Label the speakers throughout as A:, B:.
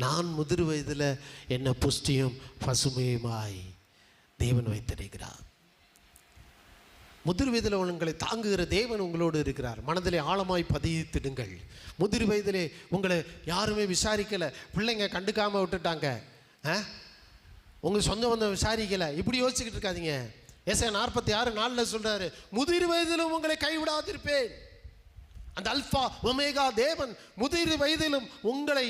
A: நான் முதிர் வயதில் என்னை புஷ்டியும் பசுமையுமாய் தேவன் வைத்திருக்கிறார். முதிர் வயதில் உங்களை தாங்குகிற தேவன் உங்களோடு இருக்கிறார். மனதிலே ஆழமாய் பதித்திடுங்கள். முதிர் வயதிலே உங்களை யாருமே விசாரிக்கலை, பிள்ளைங்க கண்டுக்காமல் விட்டுட்டாங்க, உங்கள் சொந்த பந்தம் விசாரிக்கலை, இப்படி யோசிச்சுக்கிட்டு இருக்காதீங்க. ஏசாயா 46:4 சொல்கிறாரு, முதிர் வயதிலும் உங்களை கைவிடாதிருப்பேன். அந்த அல்பா ஒமேகா தேவன் முதிர் வயதிலும் உங்களை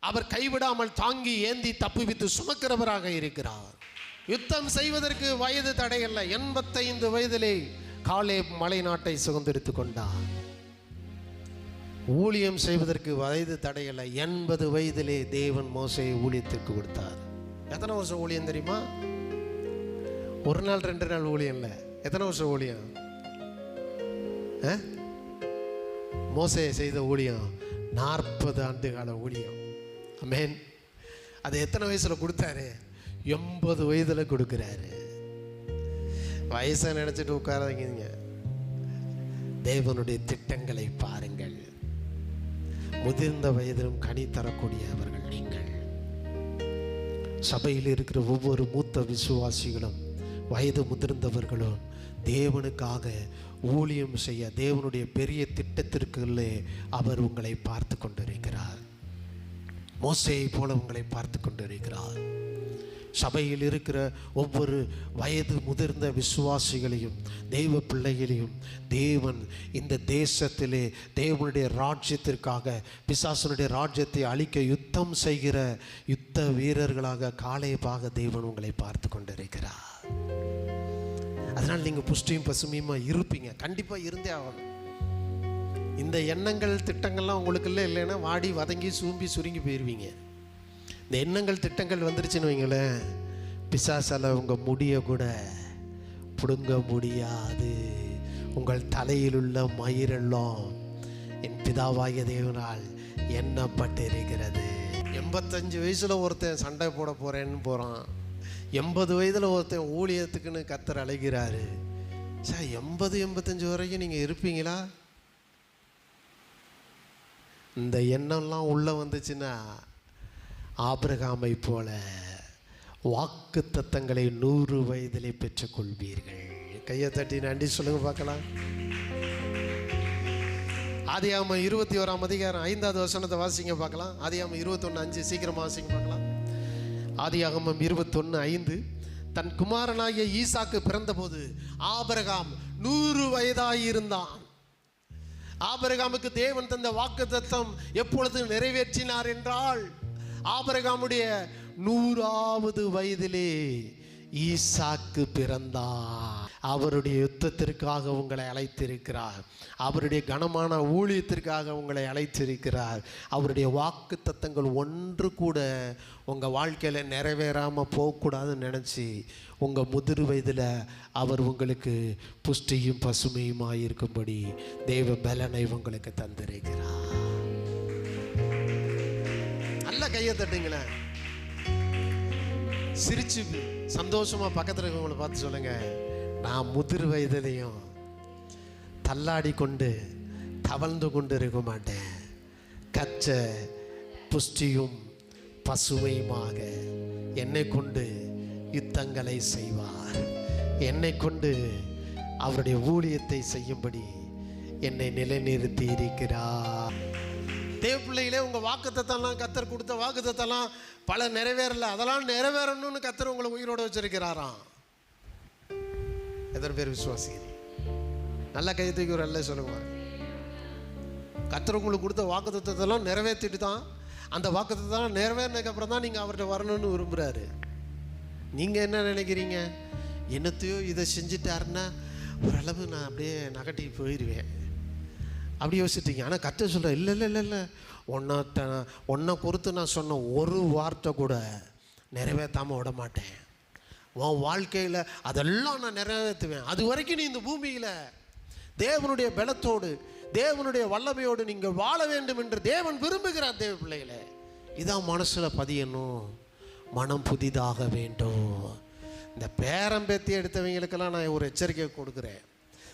A: அவர் கைவிடாமல் தாங்கி ஏந்தி தப்புவித்து சுமக்கிறவராக இருக்கிறார். யுத்தம் செய்வதற்கு வயது தடையல்ல. 85 வயதிலே காலேப் மலை நாட்டை சுதந்திரித்து கொண்டார். ஊழியம் செய்வதற்கு வயது தடையல்ல. 80 வயதிலே தேவன் மோசேயை ஊழியத்திற்கு கொடுத்தார். எத்தனை வருஷம் ஊழியம் தெரியுமா? ஒரு நாள் 2 நாள் ஊழியம் இல்லை. எத்தனை வருஷம் ஊழியம்? மோசே செய்த ஊழியம் 40 ஆண்டு கால ஊழியம். ஆமென். அது எத்தனை வயசில் கொடுத்தாரு? 80 வயதில் கொடுக்குறாரு. வயசை நினச்சிட்டு உட்காராதீங்க. தேவனுடைய திட்டங்களை பாருங்கள். முதிர்ந்த வயதிலும் கனி தரக்கூடியவர்கள் நீங்கள். சபையில் இருக்கிற ஒவ்வொரு மூத்த விசுவாசிகளும் வயது முதிர்ந்தவர்களும் தேவனுக்காக ஊழியம் செய்ய தேவனுடைய பெரிய திட்டத்திற்குள்ளே அவர் உங்களை பார்த்து கொண்டிருக்கிறார். மோசேயை போல உங்களை பார்த்து கொண்டிருக்கிறார். சபையில் இருக்கிற ஒவ்வொரு வயது முதிர்ந்த விசுவாசிகளையும் தெய்வ பிள்ளைகளையும் தேவன் இந்த தேசத்திலே தேவனுடைய ராஜ்யத்திற்காக பிசாசனுடைய ராஜ்யத்தை அழிக்க யுத்தம் செய்கிற யுத்த வீரர்களாக காலேபாக தேவன் உங்களை பார்த்து கொண்டிருக்கிறார். அதனால் நீங்கள் புஷ்டியும் பசுமையுமா இருப்பீங்க. கண்டிப்பாக இருந்தே ஆகணும். இந்த எண்ணங்கள் திட்டங்கள்லாம் உங்களுக்குள்ள இல்லைன்னா வாடி வதங்கி சூம்பி சுருங்கி போயிடுவீங்க. இந்த எண்ணங்கள் திட்டங்கள் வந்துருச்சுன்னு வைங்களேன், பிசாசால உங்கள் முடியை கூட பிடுங்க முடியாது. உங்கள் தலையில் உள்ள மயிரெல்லாம் என் பிதாவாகிய தேவனால் எண்ணப்பட்டு இருக்கிறது. 85 வயசில் ஒருத்தன் சண்டை போட போகிறேன்னு போகிறான். 80 வயதில் ஒருத்தன் ஊழியத்துக்குன்னு கர்த்தர் அழைக்கிறாரு. சார் 80-85 வரைக்கும் நீங்கள் இருப்பீங்களா? இந்த எண்ணம்லாம் உள்ளே வந்துச்சுன்னா ஆபிரகாமை போல வாக்கு தத்தங்களை 100 வயதிலே பெற்றுக்கொள்வீர்கள். கையை தட்டி நன்றி சொல்லுங்க பார்க்கலாம். ஆதியாகமம் 21ஆம் அதிகாரம் 5வது வசனத்தை வாசிங்க பார்க்கலாம். ஆதியாகமம் 21:5 சீக்கிரமாக வாசிங்க பார்க்கலாம். ஆதியாகமம் 21:5 தன் குமாரனாகிய ஈசாக்கு பிறந்தபோது ஆபிரகாம் 100 வயதாயிருந்தான். ஆபிரகாமுக்கு தேவன் தந்த வாக்குத்தத்தம் எப்பொழுது நிறைவேற்றினார் என்றால் ஆபிரகாமுடைய 100வது வயதிலே ஈசாக்கு பிறந்தார். அவருடைய யுத்தத்திற்காக உங்களை அழைத்திருக்கிறார். அவருடைய கனமான ஊழியத்திற்காக உங்களை அழைத்திருக்கிறார். அவருடைய வாக்கு தத்தங்கள் ஒன்று கூட உங்கள் வாழ்க்கையில் நிறைவேறாமல் போகக்கூடாதுன்னு நினச்சி உங்கள் முதிர் வயதில் அவர் உங்களுக்கு புஷ்டியும் பசுமையுமாக இருக்கும்படி தேவ பலனை உங்களுக்கு தந்திருக்கிறார். நல்ல கையை தட்டுங்களேன். சிரிச்சு சந்தோஷமாக பக்கத்தில் இருக்கவங்களை பார்த்து சொல்லுங்க, நான் முதிர் வயதிலையும் தள்ளாடி கொண்டு தவழ்ந்து கொண்டு இருக்க மாட்டேன். கச்ச புஷ்டியும் பசுமையுமாக என்னை கொண்டு யுத்தங்களை செய்வார். என்னை கொண்டு அவருடைய ஊழியத்தை செய்யும்படி என்னை நிலைநிறுத்தி இருக்கிறார். தேவ பிள்ளைகளே, உங்கள் வாக்குத்தத்தெல்லாம் கர்த்தர் கொடுத்த வாக்குத்தத்தெல்லாம் பல நிறைவேறல. அதெல்லாம் நிறைவேறணும்னு கர்த்தர் உங்களை உயிரோடு வச்சிருக்கிறாராம். எத்தனை பேர் விசுவாசிக்கிறீங்க? நல்ல கையத்துக்கு ஒரு அல்ல சொல்லுங்க. கர்த்தர் உங்களுக்கு கொடுத்த வாக்குத்தத்தெல்லாம் நிறைவேற்றிட்டு தான், அந்த வாக்குத்தத்தெல்லாம் நிறைவேறினதுக்கு அப்புறம் தான் நீங்கள் அவர்கிட்ட வரணும்னு விரும்புகிறாரு. நீங்கள் என்ன நினைக்கிறீங்க? என்னத்தையோ இதை செஞ்சுட்டாருன்னா ஓரளவு நான் அப்படியே நகட்டி போயிடுவேன் அப்படி யோசிச்சிட்டீங்க. ஆனால் கர்த்தர் சொல்கிறேன், இல்லை இல்லை இல்லை இல்லை, ஒன்றை பொறுத்து நான் சொன்ன ஒரு வார்த்தை கூட நிறைவேற்றாமல் விட மாட்டேன். உன் வாழ்க்கையில் அதெல்லாம் நான் நிறைவேற்றுவேன். அது வரைக்கும் நீ இந்த பூமியில் தேவனுடைய பலத்தோடு தேவனுடைய வல்லமையோடு நீங்கள் வாழ வேண்டும் என்று தேவன் விரும்புகிறார். தேவ பிள்ளைகளை, இதான் மனசில் பதியணும். மனம் புதிதாக வேண்டும். இந்த பேரம்பேத்தி எடுத்தவங்களுக்கெல்லாம் நான் ஒரு எச்சரிக்கை கொடுக்குறேன்.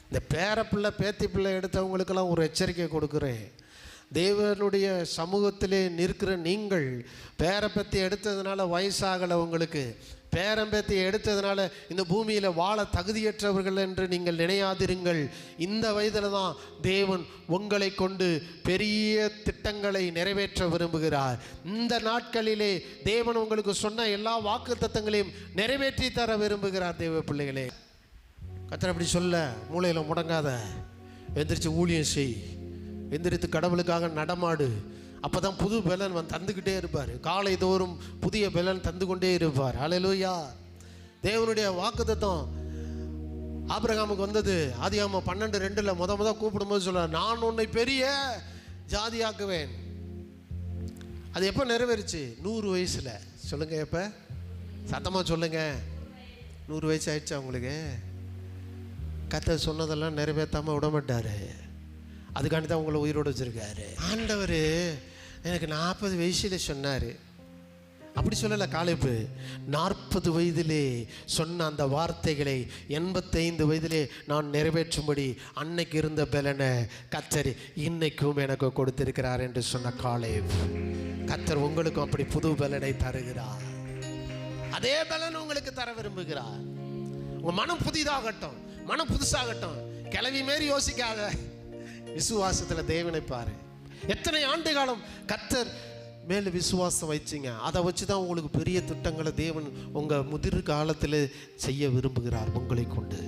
A: இந்த பேர பிள்ளை பேத்தி பிள்ளை எடுத்தவங்களுக்கெல்லாம் ஒரு எச்சரிக்கை கொடுக்குறேன். தேவனுடைய சமூகத்திலே நிற்கிற நீங்கள் பேரம்பேத்தி எடுத்ததுனால வயசாகலை, உங்களுக்கு பேரம்பேத்தி எடுத்ததுனால இந்த பூமியில் வாழ தகுதியற்றவர்கள் என்று நீங்கள் நினையாதிருங்கள். இந்த வயதில் தான் தேவன் உங்களை கொண்டு பெரிய திட்டங்களை நிறைவேற்ற விரும்புகிறார். இந்த நாட்களிலே தேவன் உங்களுக்கு சொன்ன எல்லா வாக்குத்தத்தங்களையும் நிறைவேற்றி தர விரும்புகிறார். தேவ பிள்ளைகளே, கர்த்தர் அப்படி சொல்ல, மூளையில் முடங்காத, எந்திரிச்சு ஊழியம் செய், எந்திரித்து கடவுளுக்காக நடமாடு. அப்போ தான் புது பலன் தந்துக்கிட்டே இருப்பார். காலை தோறும் புதிய பலன் தந்து கொண்டே இருப்பார். ஹல்லேலூயா. தேவனுடைய வாக்குத்தத்தம் ஆபிரகாமுக்கு வந்தது. ஆதியாகமம் 12:2 முத கூப்பிடும்போது சொல்றார், நான் உன்னை பெரிய ஜாதியாக்குவேன். அது எப்போ நிறைவேறுச்சு? 100 வயசில். சொல்லுங்க, எப்போ? சத்தமாக சொல்லுங்க. 100 வயசு ஆயிடுச்சா உங்களுக்கு? கர்த்தர் சொன்னதெல்லாம் நிறைவேற்றாமல் விட மாட்டார். அதுக்காண்டி தான் உங்களை உயிரோடு வச்சுருக்காரு. ஆண்டவர் எனக்கு 40 வயசில் சொன்னார். அப்படி சொல்லலை. காலேப்பு 40 வயதிலே சொன்ன அந்த வார்த்தைகளை 85 வயதிலே நான் நிறைவேற்றும்படி அன்னைக்கு இருந்த பலனை கர்த்தர் இன்னைக்கும் எனக்கு கொடுத்திருக்கிறார் என்று சொன்ன காலேப். கர்த்தர் உங்களுக்கும் அப்படி புது பலனை தருகிறார். அதே பலன் உங்களுக்கு தர விரும்புகிறார். உங்கள் மனம் புதிதாகட்டும், மனம் புதுசாகட்டும். கிளவி மாரி யோசிக்காத, விசுவாசத்தில் தேவனை பாரு. எத்தனை ஆண்டு காலம் கர்த்தர் மேலே விசுவாசம் வச்சிங்க, அதை வச்சு தான் உங்களுக்கு பெரிய திட்டங்களை தேவன் உங்கள் முதிர் காலத்தில் செய்ய விரும்புகிறார் உங்களை கொண்டு.